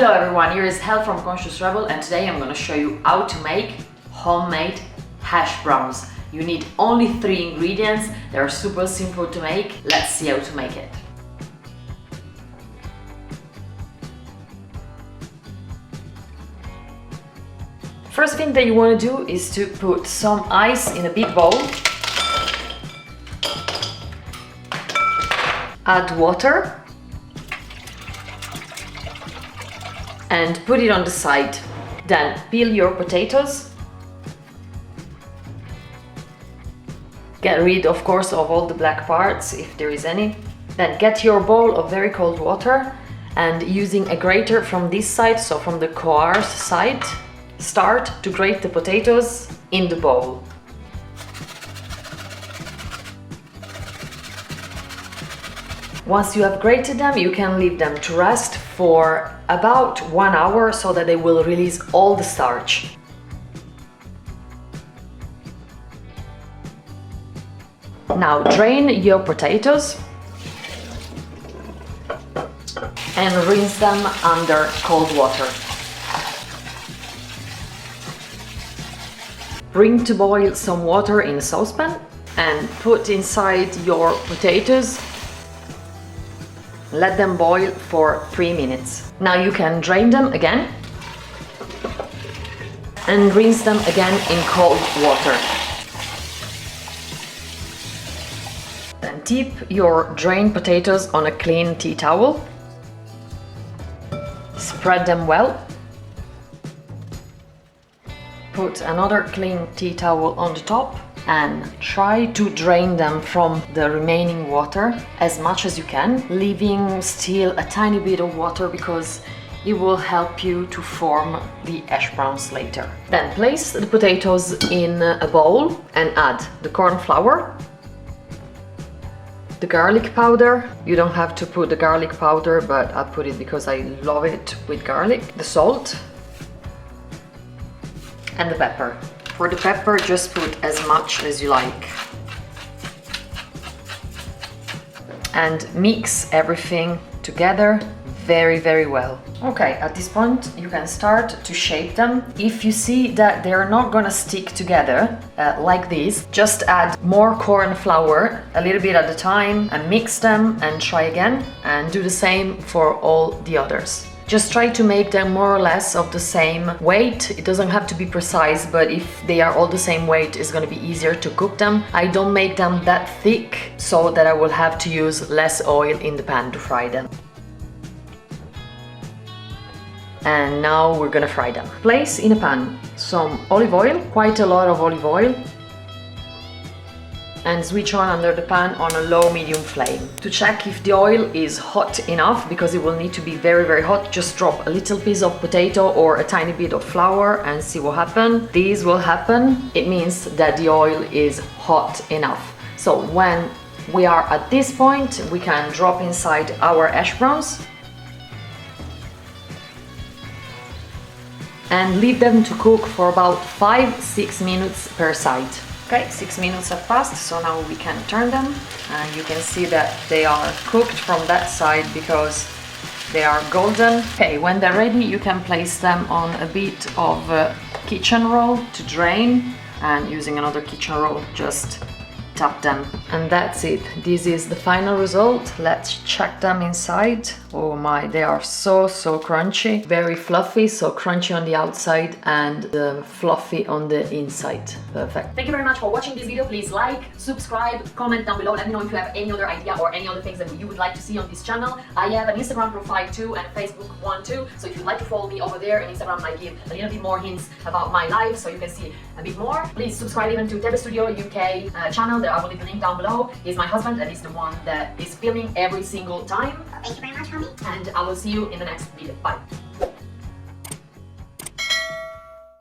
Hello everyone, here is Hel from Conscious Rebhell, and today I'm going to show you how to make homemade hash browns. You need only 3 ingredients, they are super simple to make. Let's see how to make it. First thing that you want to do is to put some ice in a big bowl. Add water. And put it on the side. Then peel your potatoes. Get rid, of course, of all the black parts, if there is any. Then get your bowl of very cold water and using a grater from this side, so from the coarse side, start to grate the potatoes in the bowl. Once you have grated them, you can leave them to rest for about 1 hour so that they will release all the starch. Now drain your potatoes and rinse them under cold water. Bring to boil some water in a saucepan and put inside your potatoes. Let them boil for 3 minutes. Now you can drain them again and rinse them again in cold water. Then dip your drained potatoes on a clean tea towel. Spread them well. Put another clean tea towel on the top and try to drain them from the remaining water as much as you can, leaving still a tiny bit of water because it will help you to form the hash browns later. Then place the potatoes in a bowl and add the corn flour, the garlic powder. You don't have to put the garlic powder, but I put it because I love it with garlic, the salt, and the pepper. For the pepper, just put as much as you like. And mix everything together very well. Okay, at this point you can start to shape them. If you see that they're not gonna stick together like this, just add more corn flour a little bit at a time and mix them and try again, and do the same for all the others. Just try to make them more or less of the same weight. It doesn't have to be precise, but if they are all the same weight, it's going to be easier to cook them. I don't make them that thick so that I will have to use less oil in the pan to fry them. And now we're gonna fry them. Place in a pan some olive oil, quite a lot of olive oil, and switch on under the pan on a low-medium flame. To check if the oil is hot enough, because it will need to be very hot, just drop a little piece of potato or a tiny bit of flour and see what happens. This will happen. It means that the oil is hot enough. So when we are at this point, we can drop inside our hash browns and leave them to cook for about 5-6 minutes per side. Okay, 6 minutes have passed, so now we can turn them, and you can see that they are cooked from that side because they are golden. Okay, when they're ready, you can place them on a bit of kitchen roll to drain, and using another kitchen roll, just tap them. And that's it. This is the final result. Let's check them inside. Oh my, they are so crunchy. Very fluffy, so crunchy on the outside and fluffy on the inside. Perfect. Thank you very much for watching this video. Please like, subscribe, comment down below. Let me know if you have any other idea or any other things that you would like to see on this channel. I have an Instagram profile too and a Facebook one too. So if you'd like to follow me over there, on Instagram I give a little bit more hints about my life, so you can see a bit more. Please subscribe even to tbsp UK channel. That I will leave the link down below. He's my husband and he's the one that is filming every single time. Thank you very much, homie. And I will see you in the next video. Bye.